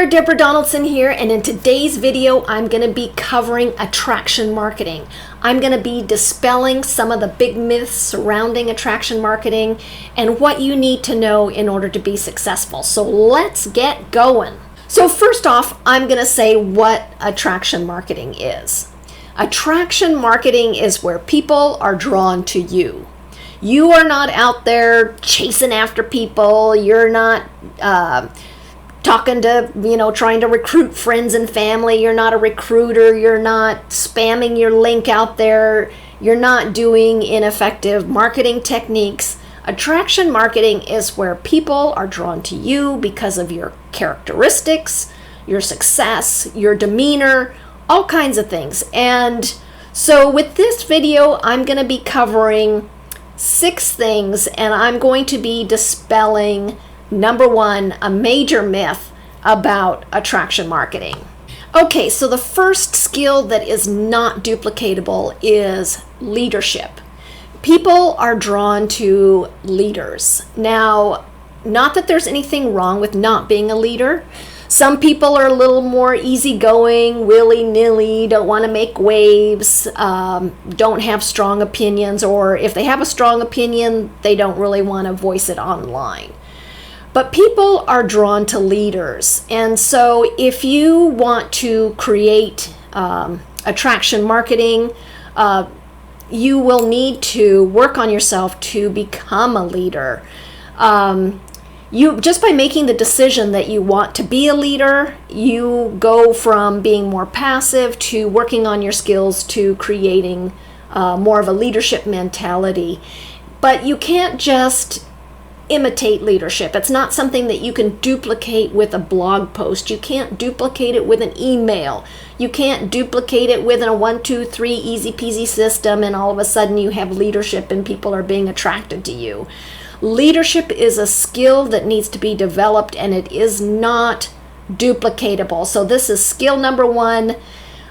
there, Deborah Donaldson here, and in today's video I'm going to be covering attraction marketing. I'm going to be dispelling some of the big myths surrounding attraction marketing and what you need to know in order to be successful. So let's get going. So first off, I'm going to say what attraction marketing is. Attraction marketing is where people are drawn to you. You are not out there chasing after people. You're not talking to, trying to recruit friends and family. You're not a recruiter. You're not spamming your link out there. You're not doing ineffective marketing techniques. Attraction marketing is where people are drawn to you because of your characteristics, your success, your demeanor, all kinds of things. And so with this video, I'm going to be covering 6 things, and I'm going to be dispelling number 1, a major myth about attraction marketing. Okay, so the first skill that is not duplicatable is leadership. People are drawn to leaders. Now, not that there's anything wrong with not being a leader. Some people are a little more easygoing, willy-nilly, don't want to make waves, don't have strong opinions, or if they have a strong opinion, they don't really want to voice it online. But people are drawn to leaders. And so if you want to create attraction marketing, you will need to work on yourself to become a leader. You just by making the decision that you want to be a leader, you go from being more passive to working on your skills to creating more of a leadership mentality. But you can't just imitate leadership. It's not something that you can duplicate with a blog post. You can't duplicate it with an email. You can't duplicate it with a 1, 2, 3 easy peasy system and all of a sudden you have leadership and people are being attracted to you. Leadership is a skill that needs to be developed and it is not duplicatable. So this is skill number 1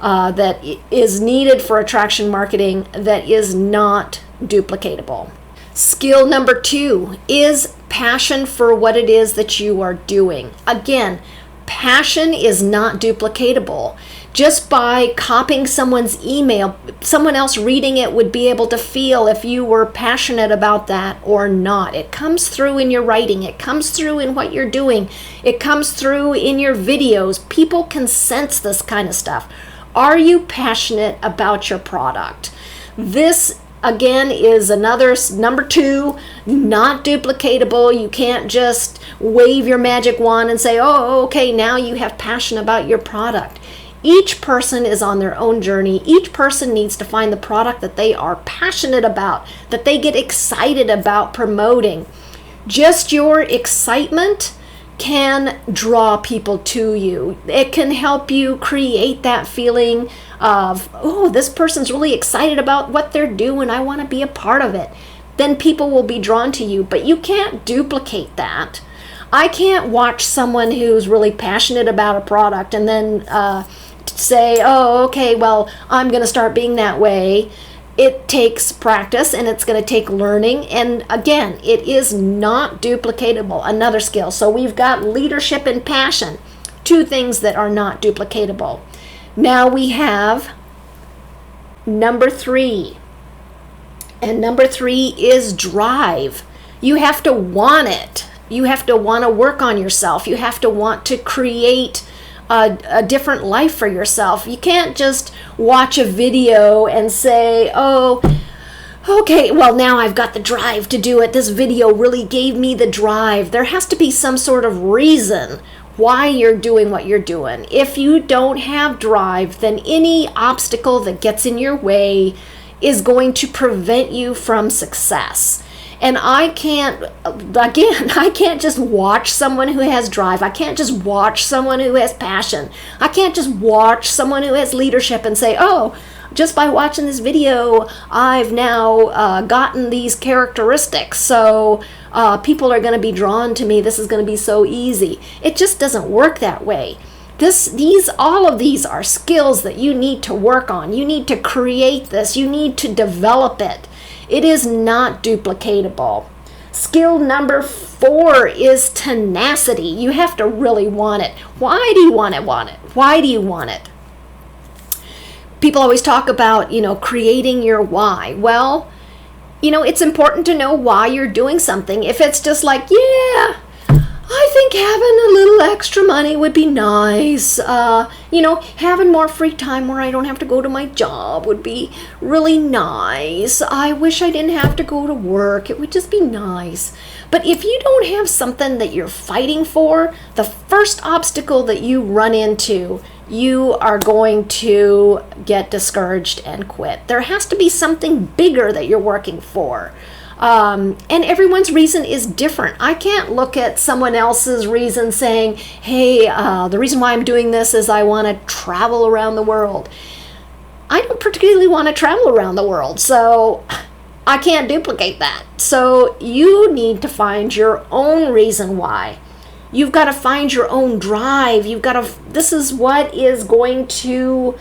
that is needed for attraction marketing that is not duplicatable. Skill number 2 is passion for what it is that you are doing. Again, passion is not duplicatable. Just by copying someone's email, someone else reading it would be able to feel if you were passionate about that or not. It comes through in your writing. It comes through in what you're doing. It comes through in your videos. People can sense this kind of stuff. Are you passionate about your product? This again is another number 2, not duplicatable. You can't just wave your magic wand and say, oh, okay, now you have passion about your product. Each person is on their own journey. Each person needs to find the product that they are passionate about, that they get excited about promoting. Just your excitement can draw people to you. It can help you create that feeling of, oh, this person's really excited about what they're doing. I want to be a part of it. Then people will be drawn to you, but you can't duplicate that. I can't watch someone who's really passionate about a product and then say, oh, okay, well, I'm going to start being that way. It takes practice and it's going to take learning. And again, it is not duplicatable, another skill. So we've got leadership and passion, 2 things that are not duplicatable. Now we have number 3. And number 3 is drive. You have to want it. You have to want to work on yourself. You have to want to create a different life for yourself. You can't just watch a video and say, oh, okay, well, now I've got the drive to do it. This video really gave me the drive. There has to be some sort of reason why you're doing what you're doing. If you don't have drive, then any obstacle that gets in your way is going to prevent you from success. And I can't just watch someone who has drive. I can't just watch someone who has passion. I can't just watch someone who has leadership and say, oh, just by watching this video, I've now gotten these characteristics. So people are going to be drawn to me. This is going to be so easy. It just doesn't work that way. All of these are skills that you need to work on. You need to create this. You need to develop it. It is not duplicatable. Skill number 4 is tenacity. You have to really want it. Why do you want it? Why do you want it? People always talk about, creating your why. Well, it's important to know why you're doing something. If it's just like, yeah, I think having a little extra money would be nice. Having more free time where I don't have to go to my job would be really nice. I wish I didn't have to go to work. It would just be nice. But if you don't have something that you're fighting for, the first obstacle that you run into, you are going to get discouraged and quit. There has to be something bigger that you're working for. And everyone's reason is different. I can't look at someone else's reason saying, hey, the reason why I'm doing this is I want to travel around the world. I don't particularly want to travel around the world, so I can't duplicate that. So you need to find your own reason why. You've got to find your own drive. This is what is going to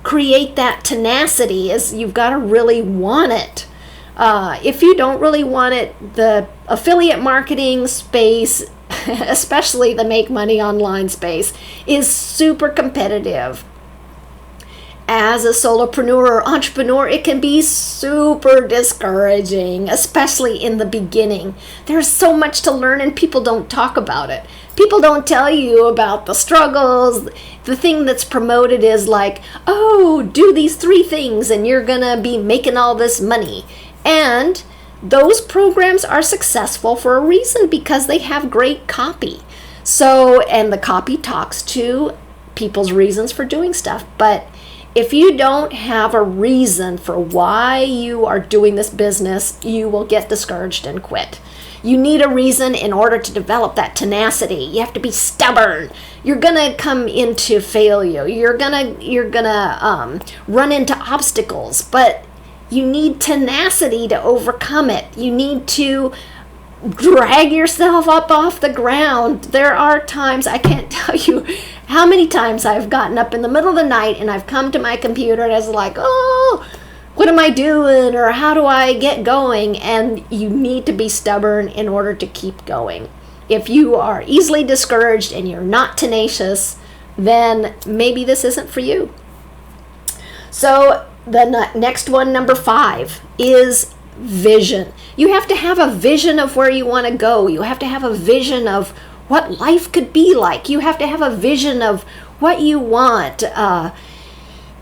create that tenacity, is you've got to really want it. If you don't really want it, the affiliate marketing space, especially the make money online space, is super competitive. As a solopreneur or entrepreneur, it can be super discouraging, especially in the beginning. There's so much to learn and people don't talk about it. People don't tell you about the struggles. The thing that's promoted is like, oh, do these 3 things and you're gonna be making all this money. And those programs are successful for a reason, because they have great copy. And the copy talks to people's reasons for doing stuff. But if you don't have a reason for why you are doing this business, you will get discouraged and quit. You need a reason in order to develop that tenacity. You have to be stubborn. You're gonna come into failure. You're gonna run into obstacles, but you need tenacity to overcome it. You need to drag yourself up off the ground. There are times, I can't tell you how many times I've gotten up in the middle of the night and I've come to my computer and I was like, oh, what am I doing? Or how do I get going? And you need to be stubborn in order to keep going. If you are easily discouraged and you're not tenacious, then maybe this isn't for you. So the next one, number 5, is vision. You have to have a vision of where you want to go. You have to have a vision of what life could be like. You have to have a vision of what you want.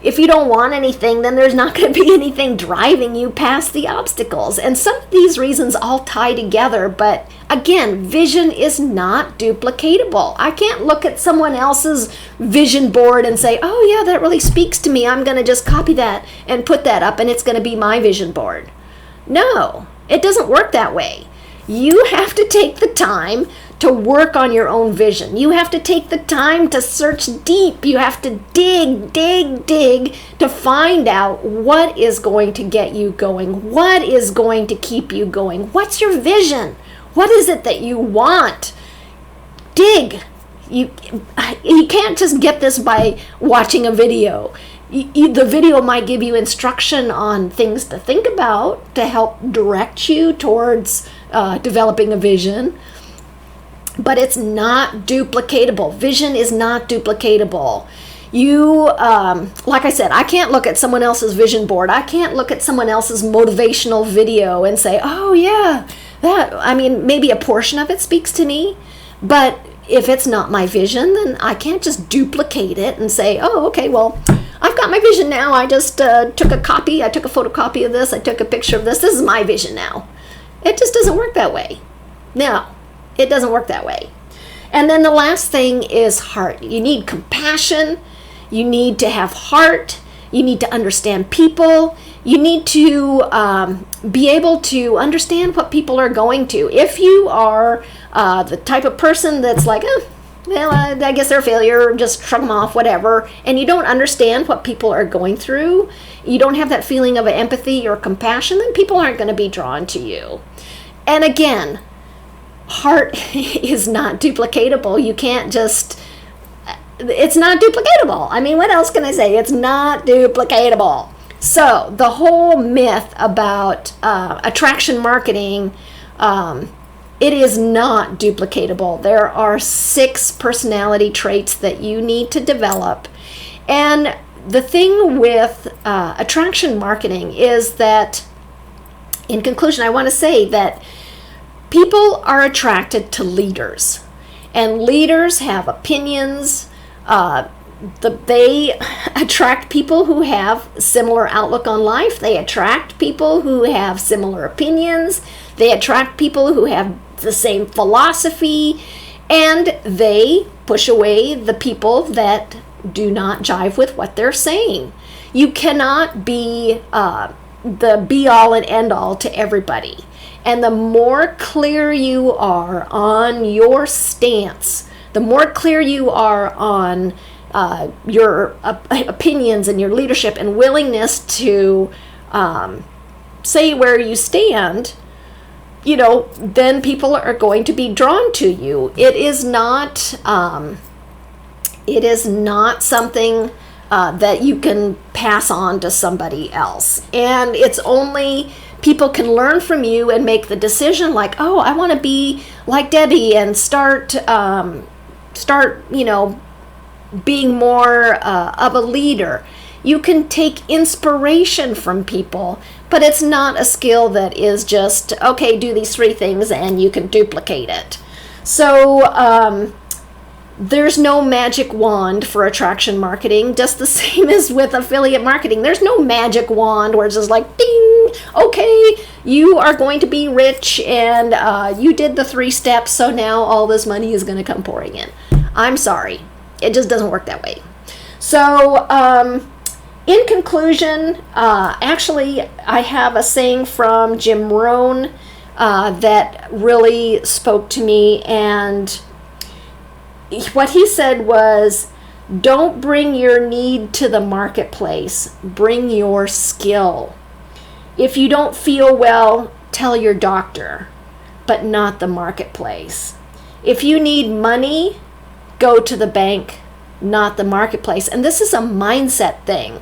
If you don't want anything, then there's not going to be anything driving you past the obstacles. And some of these reasons all tie together, but again, vision is not duplicatable. I can't look at someone else's vision board and say, oh yeah, that really speaks to me. I'm going to just copy that and put that up and it's going to be my vision board. No, it doesn't work that way. You have to take the time to work on your own vision. You have to take the time to search deep. You have to dig to find out what is going to get you going. What is going to keep you going? What's your vision? What is it that you want? Dig. You can't just get this by watching a video. The video might give you instruction on things to think about to help direct you towards developing a vision, but it's not duplicatable. Vision is not duplicatable. You, like I said, I can't look at someone else's vision board. I can't look at someone else's motivational video and say, oh yeah, maybe a portion of it speaks to me, but if it's not my vision, then I can't just duplicate it and say, oh, okay, well, I've got my vision now. I just took a photocopy of this. I took a picture of this. This is my vision now. It just doesn't work that way. No, it doesn't work that way. And then the last thing is heart. You need compassion. You need to have heart. You need to understand people. You need to be able to understand what people are going to. If you are the type of person that's like, I guess they're a failure, just shrug them off, whatever, and you don't understand what people are going through, you don't have that feeling of empathy or compassion, then people aren't going to be drawn to you. And again, heart is not duplicatable. You can't just, it's not duplicatable. I mean, what else can I say? It's not duplicatable. So the whole myth about attraction marketing It is not duplicatable. There are 6 personality traits that you need to develop. And the thing with attraction marketing is that, in conclusion, I want to say that people are attracted to leaders. And leaders have opinions. They attract people who have similar outlook on life. They attract people who have similar opinions. They attract people who have the same philosophy. And they push away the people that do not jive with what they're saying. You cannot be the be-all and end-all to everybody. And the more clear you are on your stance, the more clear you are on your opinions and your leadership and willingness to say where you stand, then people are going to be drawn to you. It is not something that you can pass on to somebody else. And it's only people can learn from you and make the decision like, oh, I want to be like Debbie and start being more of a leader. You can take inspiration from people, but it's not a skill that is just, okay, do these 3 things and you can duplicate it. So there's no magic wand for attraction marketing, just the same as with affiliate marketing. There's no magic wand where it's just like, ding, okay, you are going to be rich and you did the 3 steps, so now all this money is going to come pouring in. I'm sorry. It just doesn't work that way. So, in conclusion, actually, I have a saying from Jim Rohn that really spoke to me, and what he said was, don't bring your need to the marketplace, bring your skill. If you don't feel well, tell your doctor, but not the marketplace. If you need money, go to the bank, not the marketplace. And this is a mindset thing.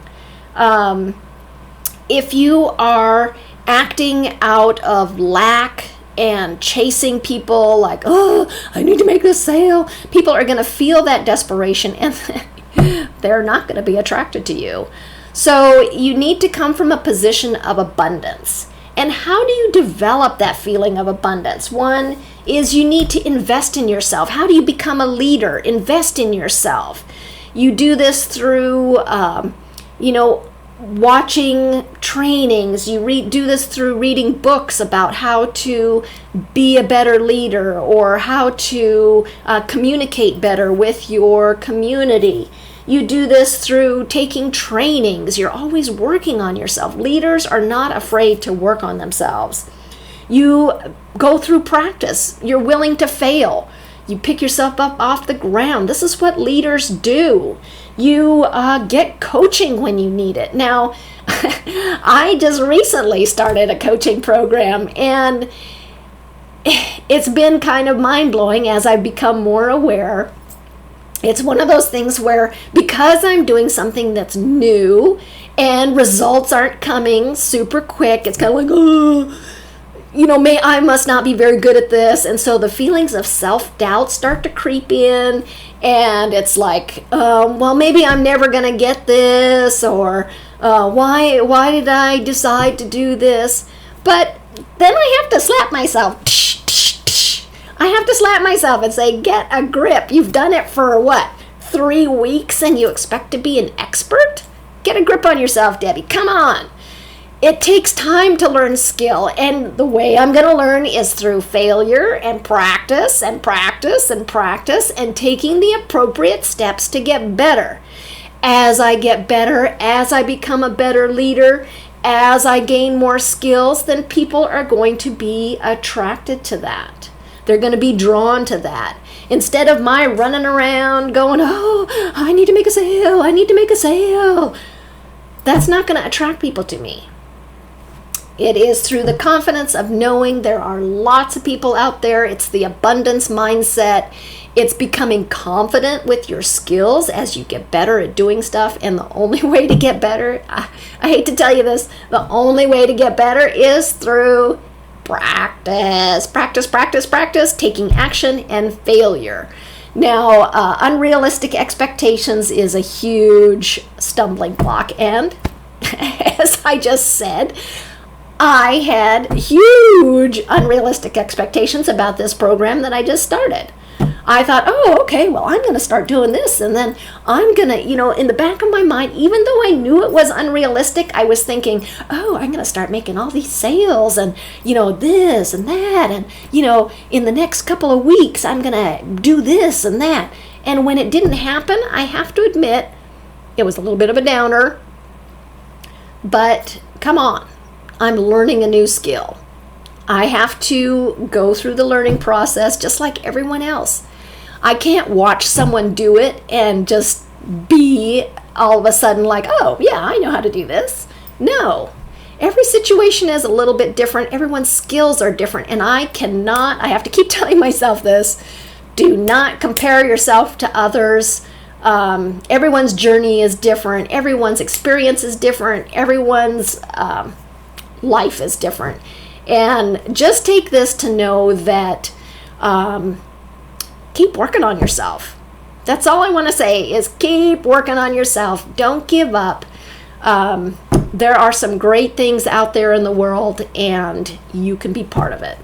If you are acting out of lack and chasing people like, oh, I need to make this sale, people are going to feel that desperation and they're not going to be attracted to you. So you need to come from a position of abundance. And how do you develop that feeling of abundance? One is you need to invest in yourself. How do you become a leader? Invest in yourself. You do this through, watching trainings. You do this through reading books about how to be a better leader or how to communicate better with your community. You do this through taking trainings. You're always working on yourself. Leaders are not afraid to work on themselves. You go through practice. You're willing to fail. You pick yourself up off the ground. This is what leaders do. You get coaching when you need it. Now, I just recently started a coaching program, and it's been kind of mind-blowing as I've become more aware. It's one of those things where, because I'm doing something that's new and results aren't coming super quick, it's kind of like, oh, I must not be very good at this. And so the feelings of self-doubt start to creep in, and it's like, well, maybe I'm never going to get this, or why did I decide to do this? But then I have to slap myself. I have to slap myself and say, get a grip. You've done it for 3 weeks and you expect to be an expert? Get a grip on yourself, Debbie. Come on. It takes time to learn skill, and the way I'm going to learn is through failure and practice and practice and practice and taking the appropriate steps to get better. As I get better, as I become a better leader, as I gain more skills, then people are going to be attracted to that. They're going to be drawn to that. Instead of my running around going, oh, I need to make a sale, I need to make a sale. That's not going to attract people to me. It is through the confidence of knowing there are lots of people out there. It's the abundance mindset. It's becoming confident with your skills as you get better at doing stuff. And the only way to get better, I hate to tell you this, the only way to get better is through practice, taking action and failure. Now, unrealistic expectations is a huge stumbling block. And as I just said, I had huge unrealistic expectations about this program that I just started. I thought, oh, okay, well, I'm going to start doing this. And then I'm going to, in the back of my mind, even though I knew it was unrealistic, I was thinking, oh, I'm going to start making all these sales and, this and that. And, in the next couple of weeks, I'm going to do this and that. And when it didn't happen, I have to admit, it was a little bit of a downer. But come on, I'm learning a new skill. I have to go through the learning process just like everyone else. I can't watch someone do it and just be all of a sudden like, oh, yeah, I know how to do this. No. Every situation is a little bit different. Everyone's skills are different. And I have to keep telling myself this, do not compare yourself to others. Everyone's journey is different. Everyone's experience is different. Everyone's life is different. And just take this to know that keep working on yourself. That's all I want to say is keep working on yourself. Don't give up. There are some great things out there in the world, and you can be part of it.